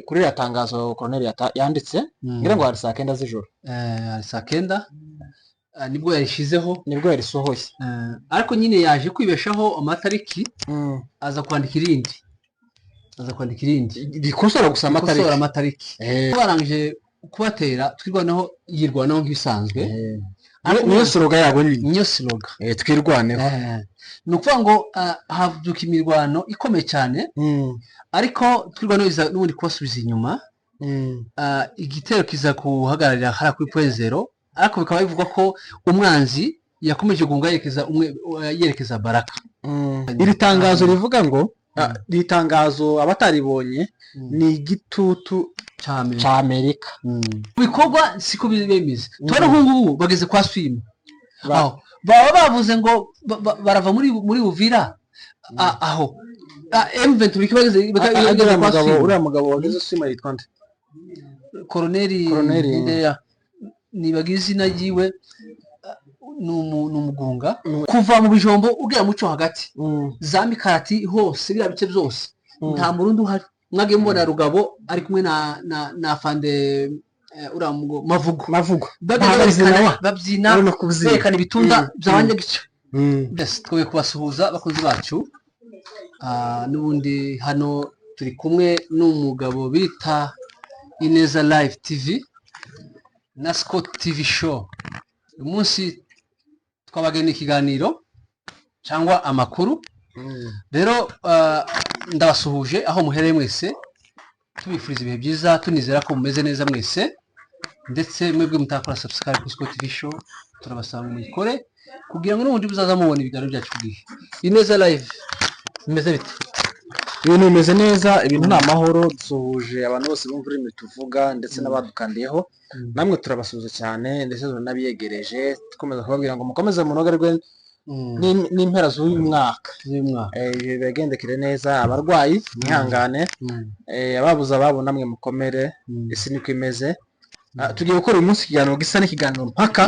kuri ya tangazo Colonel yanditse ngira ngo hari saa 9 z'ijoro hari saa 9 nibwo yarishizeho nibwo yarisohoye ariko nyine yaje kwibeshaho amatariki aza kwandika irindi rikosora gusa amatariki barangije kubatera twirwanaho yirwanaho nk'isanzwe niyo slogan yabo niyo slogan twirwaneho nukuvuga ngo havuka imirwano ikomeye cyane ariko twirwanaho n'ubundi kubasubiza inyuma igitero kiza kuhagararira hara kuri point zero ariko bikaba bivugwa ko umwanzi yakomeje guhunga yerekeza baraka iri tangazo rivuga ngo ritangazo abataribonye ni igitutu cha Amerika bikorwa siko bimeze tore hungu bageze kwa Swima baba bavuze ngo barava muri Uvira aho M23 bageze kwa Swima uriya mugabo wageze Swima yitwa nde Colonel nibagize izina yiwe numugunga kuva mu bijombo ugera muco hagati za mikarati hose bira bice byose nta murundi uhari mwage mbona Rugabo ari kumwe na Afande uramugo mavugo babyina bekana ibitunda byabanje gice bese twe kubasuhuza bakunzi bacu nubundi hano turi kumwe n'umugabo bita INEZA Live TV na Scott TV show umunsi twabageni ikiganiro cyangwa amakuru rero ndabasuhuje aho muhereye mwese tubifuriza ibihe byiza tunizera ko mumeze neza mwese ndetse mwebwe mutakora subscribe ku Scott TV show turabasanga mu ikore kugira ngo n'ubundi buzaza mubona ibiganiro byacu bwihe INEZA Live bimeze bite ibintu bimeze neza ibintu nta mahoro dusuhuje abantu bose bumva urimo tuvuga ndetse n'abadukandiyeho namwe turabasuhuza cyane ndetse nabiyegereje tukomeza kubabwira ngo mukomeze munogerwe n'impera z'uyu mwaka bagendekere neza abarwayi mwihangane ababuze ababo namwe mukomere isi niko imeze tugiye gukora uyu munsi ikiganiro gisa n'ikiganiro mpaka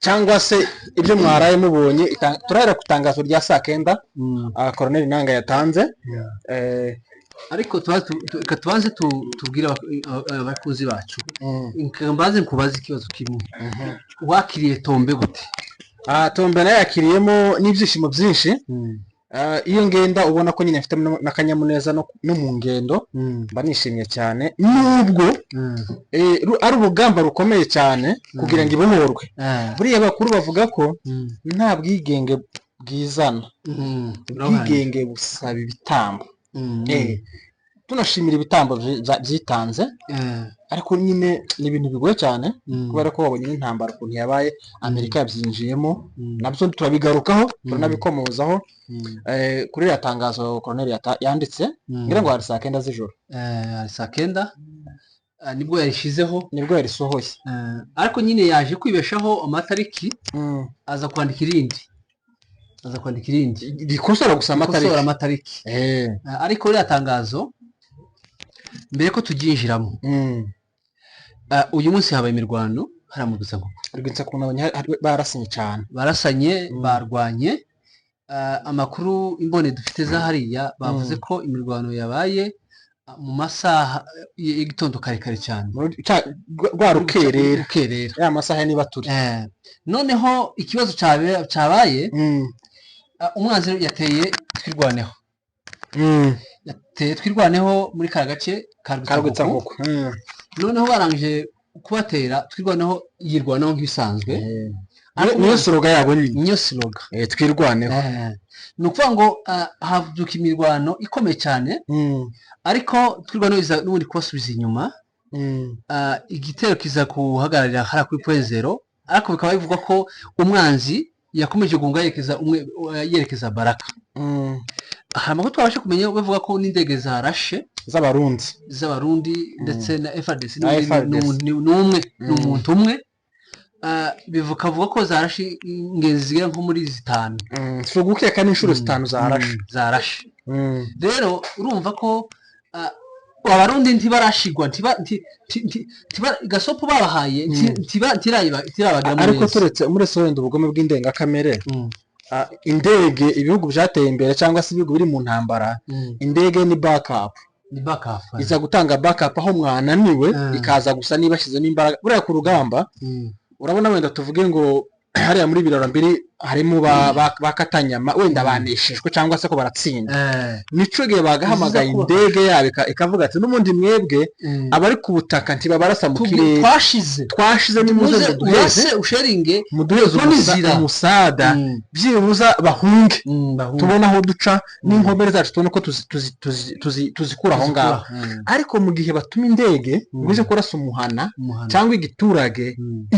cyangwa se ibyo mwaraye mubonye turahera ku tangazo rya saa 9 Colonel Nanga yatanze ariko tubanze tubwira abakunzi bacu mbaze nkubaza ikibazo kimwe wakiriye Tombe gute Tombe nayo yakiriyemo n'ibyishimo byinshi iyo ngenda ubona ko nyine afite n'akanyamuneza no mu ngendo mba nishimye cyane nubwo ari ubugamba rukomeye cyane kugira ngo ibohorwe buriya bakuru bavuga ko nta bwigenge bwizana ubwigenge busaba ibitambo tunashimira ibitambo byitanze ariko nyine ni ibintu bigoye cyane kubera ko babonye n'intambara ukuntu yabaye Amerika yabyinjiyemo nabyo turabigarukaho turanabikomozaho kuri ya tangazo Colonel yanditse ngira ngo hari saa 9 z'ijoro hari saa 9 nibwo yarishizeho nibwo yarisohoye ariko nyine yaje kwibeshaho amatariki aza kwandika irindi rikosora gusa amatariki ariko rya tangazo mbere ko tuginjiramo uyu munsi habaye imirwano haramubutsa ngo Rwitsankuku barasanye cyane barwanye amakuru imbone dufite za hariya bavuze ko imirwano yabaye mu masaha y'igitondo kare cyane rwa rukerera ya masaha niba turi noneho ikibazo cyabaye umwanzi yateye twirwaneho muri ka gace ka Rwitsankuku noneho barangije kubatera twirwaneho yirwanaho nk'isanzwe niyo slogan yabo niyo slogan twirwaneho nukuvuga ngo havuka imirwano ikomeye cyane ariko twirwanaho n'ubundi kubasubiza inyuma igitero kiza kuhagararira hara kuri point zero ariko bikaba bivugwa ko umwanzi yakomeje guhunga yerekeza baraka amakuru twabashe kumenya bavuga ko n'indege zarashe z'abarundi ndetse na FARDC n'umuntu umwe bivuga ko zarashe ingenzi zigera nko muri 5 tugukeka n'inshuro 5 zarashe rero urumva ko abarundi ntibarashigwa gasopo babahaye ntirabagira ariko turetse muri sorendo ubugome bw'indengakamere indege ibihugu byateye imbere cyangwa se ibihugu biri mu ntambara indege ni backup iza gutanga backup aho mwananiwe ikaza gusa niba shizemo imbaraga buriya ku rugamba urabona wenda tuvuge ngo hariya muri biraro mbiri harimo bakatanyama wenda baneshejwe cyangwa se ko baratsinda nico gihe bagahamagaye indege yabo ikavuga ati n'umundi mwebwe abari ku butaka ntibabarasa mu kirere twashize nimuze duheze usheringe muduheze umusada byibuza bahunge tubona aho duca n'inkomere zacu tubona ko tuzikura aho ngaho ariko mu gihe batuma indege ngo ije kurasa umuhana cyangwa igiturage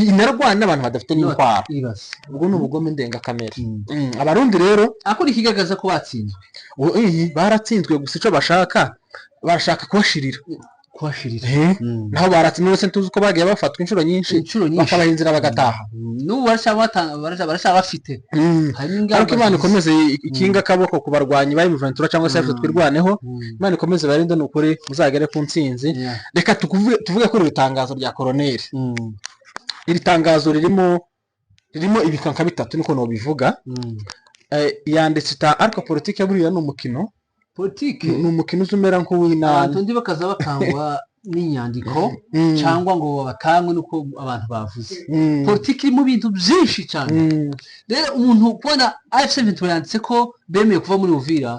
inarwana n'abantu badafite n'intwaro ubwo ni ubugome ndengakamere abarundi rero akora ikigaragaza ko batsinzwe baratsinzwe gusa icyo bashaka kubashirira naho baratsinzwe se tuzi ko bagiye bafatwa inshuro nyinshi bakabaha inzira bagataha n'ubu barashaka bafite ariko Imana ikomeze ikinga akaboko ku barwanyi bari mu ventura cyangwa se twirwaneho Imana ikomeze barinde n'ukuri muzagere ku ntsinzi reka tuvuge kuri iri tangazo rya koroneri iri tangazo ririmo ibikanka bitatu niko no bivuga yanditse ariko politike buriya ni umukino ni umukino uzumera nk'uw'inani abantu ndi bakaza bakangwa n'inyandiko cyangwa ngo bakangwe nuko abantu bavuze politike iri mu bintu byinshi cyane rero umuntu kubona AFC yanditse ko bemeye kuva muri Uvira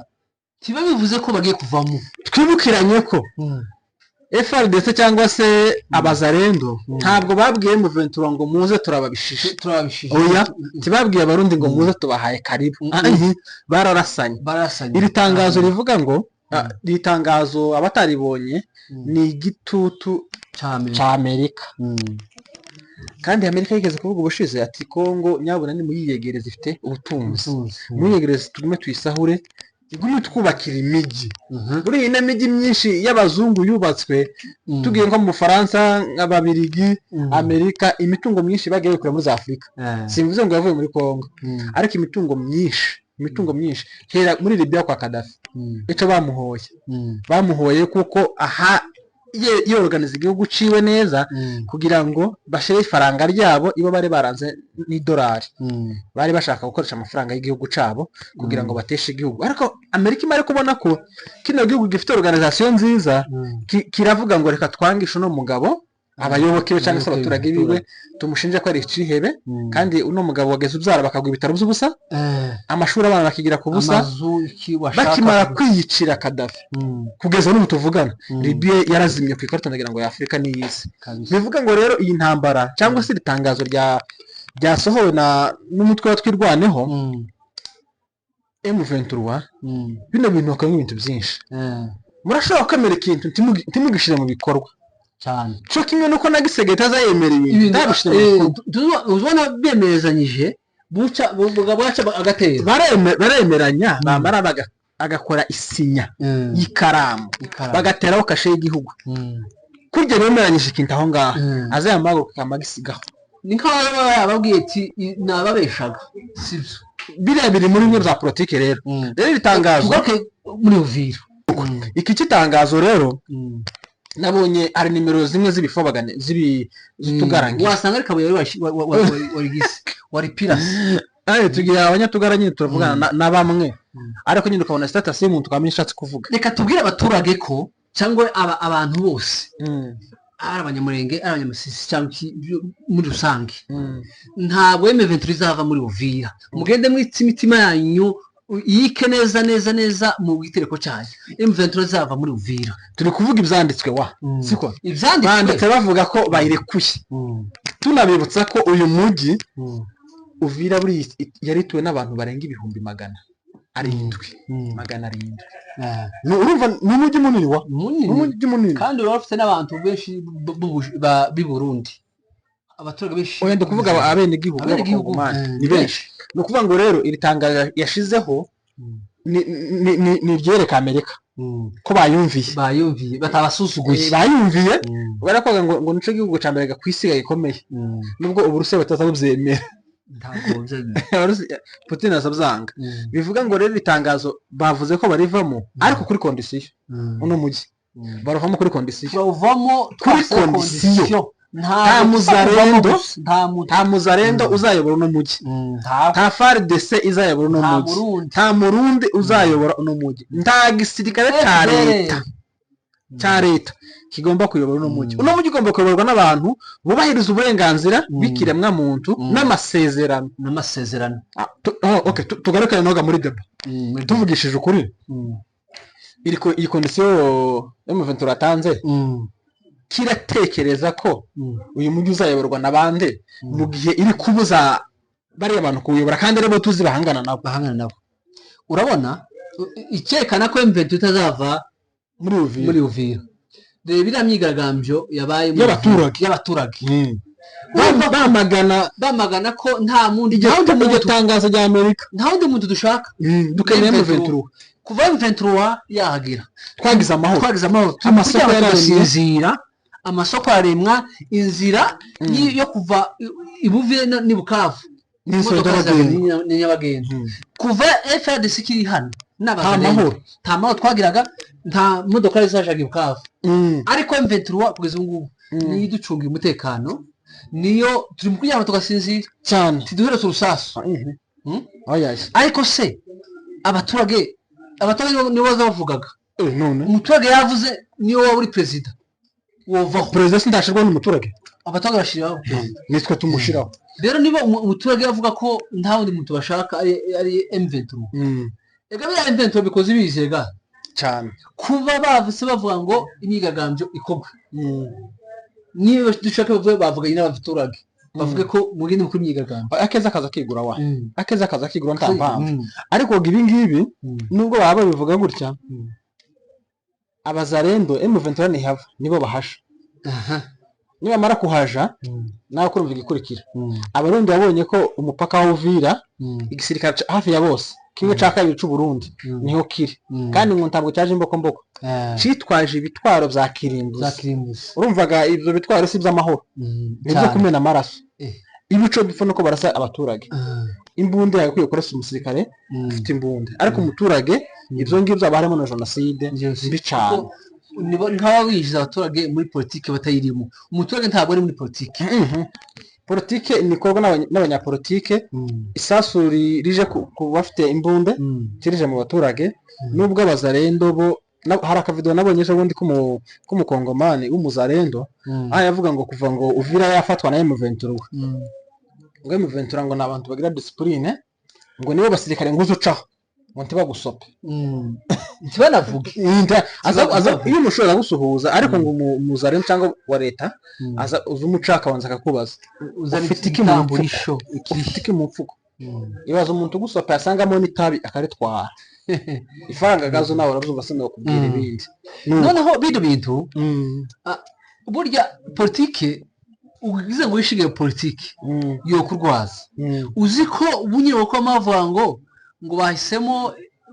tiba bivuze ko bagiye kuvamo twibukiranye ko FRDC cyangwa se abazarendo ntabwo babwiye mu ventura ngo muze turababishishe oya tibabwiye abarundi ngo muze tubahaye karibu bararasanye iri tangazo rivuga ngo iri tangazo abataribonye ni igitutu cya Amerika kandi Amerika yigeze kuvuga ubushize ati Kongo nyabona ni muyiyegereza ifite ubutunzi muyiyegereza tugume tuyisahure igume twubakira imijyi buri ine mijyi myinshi y'abazungu yubatswe tugiye nko mu Faransa nk'ababirigi Amerika imitungo myinshi bagiye bikura muri Afrika simvuze ngo yavuye muri Kongo ariko imitungo myinshi hera muri Libya kwa Gaddafi ico bamuhoye kuko aha yorganiza igihugu ciwe neza kugira ngo bashire ifaranga ryabo ibo bari baranze n'idolari bari bashaka gukoresha amafaranga y'igihugu cabo kugira ngo bateshe igihugu ariko Amerika imare kubona ko kino gihugu gifite organisation nziza kiravuga ngo reka twangishe no mugabo abayoboke be cyangwa se abaturage biwe tumushinje ko ari icihebe kandi uno mugabo wageze ubyara bakagwa ibitaro by'ubusa amashuri abana bakigira ku busa bakimara kwiyicira Gaddafi kugeza n'ubu tuvugana Libya yarazimye ku ikarita ndagira ngo ya Afrika n'iyisi bivuga ngo rero iyi ntambara cyangwa se itangazo ryasohowe n'umutwe wa twirwaneho M23 bino bintu bakanga ibintu byinshi murashobora kwemera ikintu ntimugishire mu bikorwa cyane cyo kimwe nuko nagisegeta azayemera ibintu uzona bemerezanyije buca agatera baremeranya bamara agakora isinya y'ikaramu bagateraho kashe y'igihugu kurya bemeranyije ikintu aho ngaho azayamago kamagisigaho ni nk'aho bababwiye ati nababeshaga sibyo biri muri bimwe bya politike rero bitangazo muri Uvira iki kitangazo rero nabonye ari nimero zimwe z'ibifobagane zitugarangiye wasanga ariko wari pirasi tugira abanyatugaranye turavugana na bamwe ariko nyine ukabona status y'umuntu ukamenya ishatse kuvuga reka tubwire abaturage ko cyangwa abantu bose ari abanyamurenge ari abanyamasisi cyangwa muri rusange ntabwo M23 izava muri Uvira mugende mwitse imitima yanyu yike neza mu gitereko cyayo M23 izava muri Uvira turi kuvuga ibyanditswe siko ibyanditswe bavuga ko bayirekuye tunabibutsa ko uyu mujyi Uvira buri yarituwe n'abantu barenga 700 urumva ni umujyi munini kandi bafite n'abantu benshi b'i Burundi abaturage benshi wenda kuvuga abene gihugu ni benshi no kuvuga ngo rero iri tangazo yashizeho ni ryereka Amerika ko bayumviye batabasuzuguye bayumviye barakwaga ngo nico gihugu ca mbere gakwisiga gikomeye nubwo uburusiya batazabuvyemera Putin azabyanga bivuga ngo rero itangazo bavuze ko barivamo ariko kuri condition uno mujyi baravamo kuri condition nta muzarendo uzayobora uno mujyi nta FARDC izayobora uno mujyi nta murundi uzayobora uno mujyi nta gisirikare cya leta cya leta kigomba kuyobora uno mujyi ugomba kuyoborwa n'abantu bubahiriza uburenganzira bw'ikiremwa muntu n'amasezerano okay tugarukane noga muri deba tuvugishije ukuri iyi kondisiyo M23 atanze kiratekereza ko uyu mujyi uzayoborwa n'abandi mu gihe iri kubuza bari abantu kuyobora kandi aribo tuzi bahangana nabo urabona icekana ko M23 itazava muri Uvira reba iriya myigaragambyo yabaye y'abaturage bamagana ko nta mundi iryo tangazo rya Amerika nta wundi muntu dushaka dukeneye M23 kuva M23 yahagira twagize amahoro amasoko yarasinzira amasoko yaremwa inzira yo kuva Ibuvire ni Bukavu ni nyabagenzi kuva FRDC kiri hano nta mahoro twagiraga nta modoka zajaga Bukavu ariko M23 kugeza ubu niyo iducungira umutekano niyo turi mu kugira tugasinzira cyane tiduhere urusasu ariko se abaturage nibo bavugaga umuturage yavuze niyo waba uri perezida wovaho perezida sindashirwa n'umuturage abaturage bashiraho nitwe tumushiraho rero niba umuturage yavuga ko nta wundi muntu bashaka ari M23 ega bya M23 bikoze bizega cyane kuba bavuse bavuga ngo imyigaragambyo ikogwe niba dushaka bavuga n'abaturage bavuge ko mugende mu imyigaragambyo akeza kaza kigura nta mpamvu ariko ibi ngibi nubwo baba bivuga gutya abazarendo M23 ntihava nibo bahasha nibamara kuhaja nawe kurumva igikurikira abarundi babonye ko umupaka wa Uvira igisirikare hafi ya bose kimwe ca kabiri c'u Burundi niho kiri kandi ngo ntabwo cyaje imboko citwaje ibitwaro bya kirimbuzi urumvaga ibyo bitwaro si by'amahoro nibyo kumena amaraso ibico bipfa no ko barasa abaturage imbunde yakwiye kurasa umusirikare ufite imbunde ariko umuturage ibyo ngibyo abarimo na jenoside bicana nibo nkawa wijiza abaturage muri politike batayirimo umuturage ntabwo ari muri politike nikorwa n'abanyapolitike isasuri rije ku bafite imbunde kirije mu baturage nubwo abazarendo bo hari akavido nabonye ejo bundi k'umukongomani w'umuzarendo yavuga ngo kuva ngo Uvira yafatwa na M23 ngo M23 ngo n'abantu bagira discipline ngo nibo basirikare ngo uzucaho ngo ntibagusope ntibanavuge iyo umushobora gusuhuza ariko ngo umuzarendo cyangwa wa leta aza uzumucaka wanza akakubaza ufite iki mu mfuko ibaza umuntu gusopa yasangamo n'itabi akaritwara ifaranga gazo nawe urabyumva se no kubwira ibindi noneho bido bintu burya politike ugize ngo wishigiye politike yo kurwaza uzi ko bunyewe ko amavuga ngo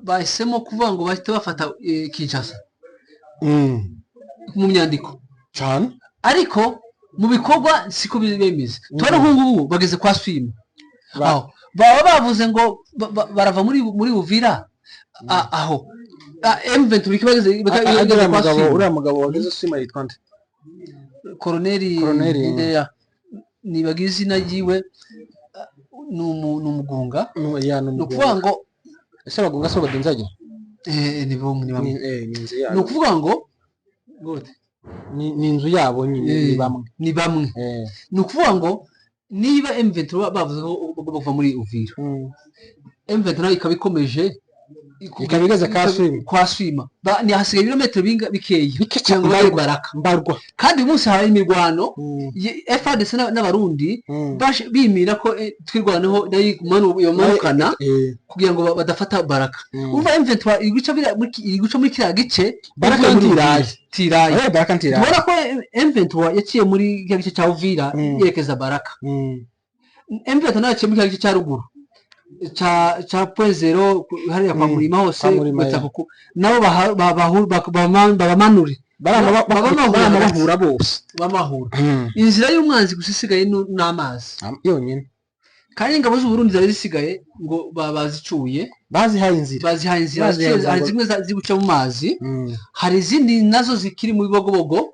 bahisemo kuvuga ngo bahite bafata Kinshasa mu myandiko cyane ariko mu bikorwa siko bimeze tubona nk'ubu bageze kwa Swima aho baba bavuze ngo barava muri Uvira aho M23 kibageze uriya mugabo wageze Swima yitwa nde Koloneli nibagize izina ryiwe n'umugunga nukuvuga ngo ese abagunga so badinzaje ni ukuvuga ngo ni inzu yabo nyine ni bamwe ni ukuvuga ngo niba M23 bavuze ko bava muri Uvira M23 ikaba ikomeje ikabigeze kwa Swima ni hasigaye ibirometero bikeyi cyangwa baraka kandi uyu munsi hari imirwano FRDC n'abarundi bimira ko twirwaneho yomanukana kugira ngo badafata baraka umva M23 iguca muri kiriya gice baraka tiraye tubona ko M23 yaciye muri kiriya gice cya Uvira yerekeza baraka M23 yaciye muri kiriya gice cya ruguru cha point zero hariya kwa murima hose Rwitsankuku nabo babamanure bahura bose bamahura inzira y'umwanzi gusisigaye n'amazi yonyine kandi ingabo z'u Burundi zari zisigaye ngo bazicuye bazihaye inzira hari zimwe zibuca mu mazi hari izindi nazo zikiri mu bibogobogo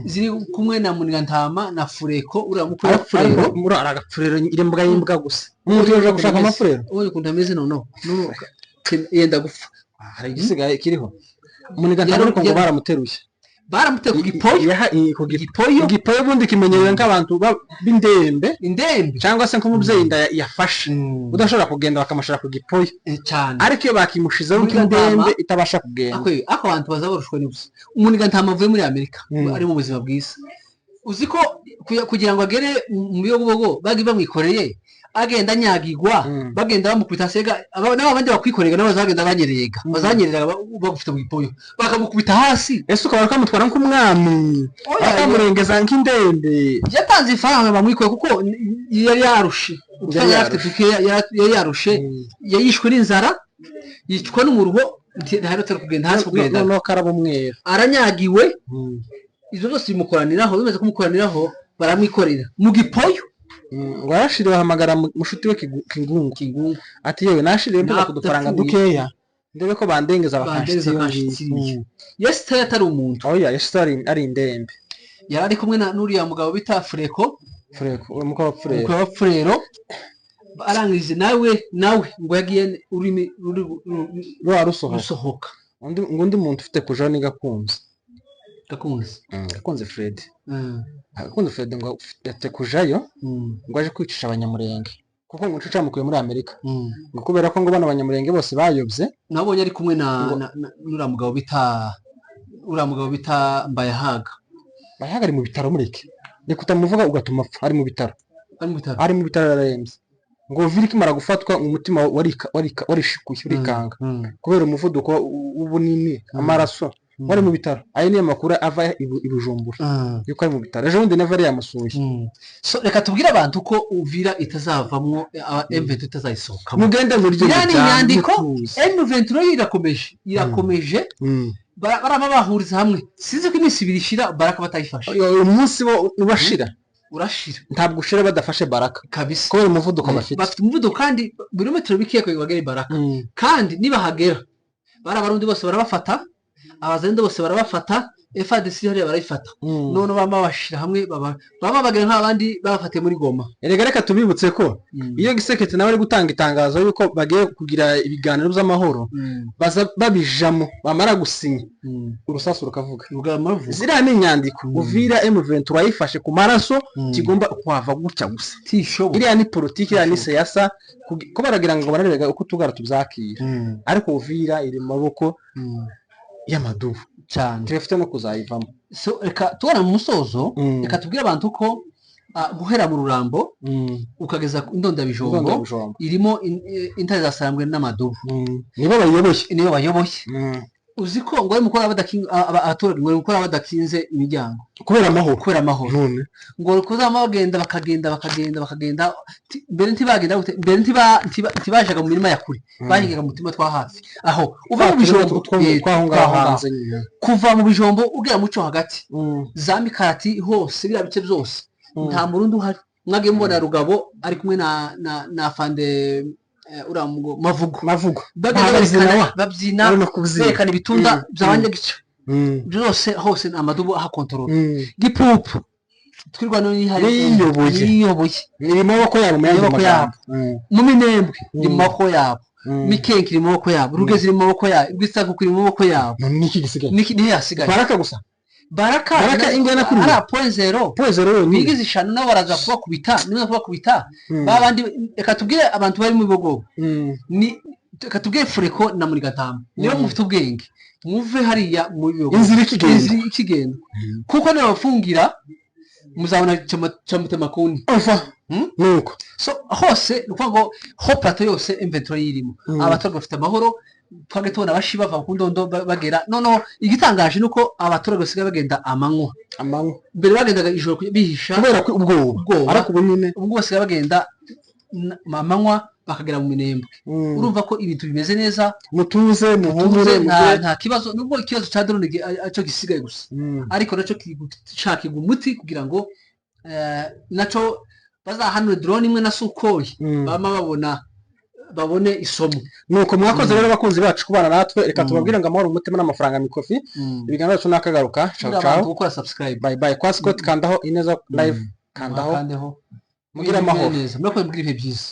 ziri kumwe na Munigantama na Fureko uriya mukuru Furero muri aragapfurero irembwa y'imbwa gusa umuntu yaje gushaka amafurero ubu kuntameze none yenda gupfa hari igisigaye kiriho Muniga ntabwo ngo baramuteruye ku gipoyo igipoyo bundi kimenyerewe nk'abantu b'indembe cyangwa se nk'umubyeyi inda yafashe udashobora kugenda bakamushira ku gipoyo cyane ariko iyo bakimushizeho nk'indembe itabasha kugenda ako abantu bazabarushwe n'ubusa Muniga ntama avuye muri Amerika ari mu buzima bwiza uzi ko kugira ngo agere mu biyogobogo bagi bamwikoreye agenda nyagigwa bagenda bamukubita sega n'abandi bakwikorega nabo bazagenda bazanyerera bagufite mu gipoyo bakamukubita hasi ese ukaba bakamutwara nk'umwami bakamurengeza nk'indembe yatanze ifaranga bamwikoye kuko yari yarushe yari yarushe yayishwe n'inzara yicwa n'umuruho ntiharutse kugenda hasi kugenda no karabo mwera aranyagiwe izo zose bimukoraniraho bimeze kumukoraniraho baramwikorera mu gipoyo ngo arashiriwe hamagara mushuti we kingungu ati yewe nashiriwe mbiza kudufaranga dukeya ndebe ko bandengeza bakashitira yesi atari umuntu oya yesi ari indembe yari ari kumwe n'uriya mugabo bita Freko umukobwa Frero arangije nawe ngo yagiye urimi rusohoka undi muntu ufite kuja ni gakunze Fred gakunze Fred ngo yate kujayo ngo aje kwicisha abanyamurenge kuko ngo ucuca mukuye muri Amerika ngo kubera ko ngo bana abanyamurenge bose bayobye nabonye ari kumwe n'ura mugabo bita Mbayahaga ari mu bitaro mureke ni kutamuvuga ugatuma ari mu bitaro arembye ngo Uvira ikimara gufatwa umutima warishikuye urikanga kubera umuvuduko w'ubunini amaraso wari mu bitaro ayo niyo makuru ava ibujumbura yuko ari mu bitaro ejo bundi never yamusuye so reka tubwire abantu ko Uvira itazavamwo M23 itazayisohoka mugende muri ryo inyandiko M23 irakomeje barama bahuriza hamwe sinzi ko iminsi ibiri ishira Baraka batayifashe uyu munsi bo urashira ntabwo ushira badafashe Baraka kabisa ko umuvuduko bafite umuvuduko kandi birometero bikiye ko bagere Baraka kandi niba hagera barabarundi bose barabafata abazende bose barabafata FARDC hariya barayifata none bama bashira hamwe baba bagera nk'abandi babafatiye muri Goma reka tubibutse ko iyo gisekete nawe ari gutanga itangazo yuko bagiye kugira ibiganiro by'amahoro baza babijamo bamara gusinya urusasu rukavuga ziriya ni inyandiko Uvira M23 wayifashe ku maraso kigomba kwava gutya gusa iriya ni politiki iriya ni siyasa ko baragira ngo bararega uko tugara tubyakira ariko Uvira iri mu maboko y'amadubu cyane turefite no kuzayivamo so reka tubona mu musozo reka tubwire abantu ko guhera mu Rurambo ukageza indonda bijombo irimo intare zasarambwe n'amadubu nibo bayoboye uzi ko ngo ari mukora abaturage ngo mukora badakinze imiryango kubera amahoro ngo kuzama bagenda mbere ntibajaga mu mirima ya kure bahingaga mu mutima twa hafi aho uva mu bijombo kuva mu bijombo ugera muco hagati za Mikarati hose bira bice byose nta murundi uhari mwage mubona Rugabo ari kumwe na Afande uramugo mavugo babyina berekana ibitunda byabanje gica byose hose amadubu aha control gipupu twirwa no yiyoboye iri maboko yabo mu minembwe iri maboko yabo mikenki iri maboko yabo rugeze iri maboko yabo Rwitsankuku iri maboko yabo niki gisigaye niki yasigaye Baraka gusa Baraka ingana kuri ara .0 bigize ishano nabo baraza kubakubita babandi reka tubwire abantu bari mu bibogo ni reka tubwire Freko na muri Gatamba niyo mufite ubwenge muve hariya mu bibogo inzira ikigenda kuko niyo bafungira muzabona cyamutema kuni nuko so hose nuko ngo ho plateau yose M23 yirimo abaturage bafite amahoro twage tubona bashi bava ku ndondo bagera nono igitangaje nuko abaturage basigaye bagenda amanywa mbere bagendaga ijoro bihisha kubera ko ubwo ariko bunine ubwo basigaye bagenda amanywa bakagera mu minembwe urumva ko ibintu bimeze neza mutuze muhumure nta kibazo nubwo ikibazo cya drone aco gisigaye gusa ariko naco kigushakirwa umuti kugira ngo naco bazahanure drone imwe na Sukhoi bama babone isomo nuko mwakoze rero bakunzi bacu kubana natwe reka tubabwire ngo amahoro umutima n'amafaranga mikofi ibiganiro cyacu nakagaruka ciao gukora subscribe bye kwa Scott kandaho INEZA live kandaho mugira amahoro murakoze mugira ibihe byiza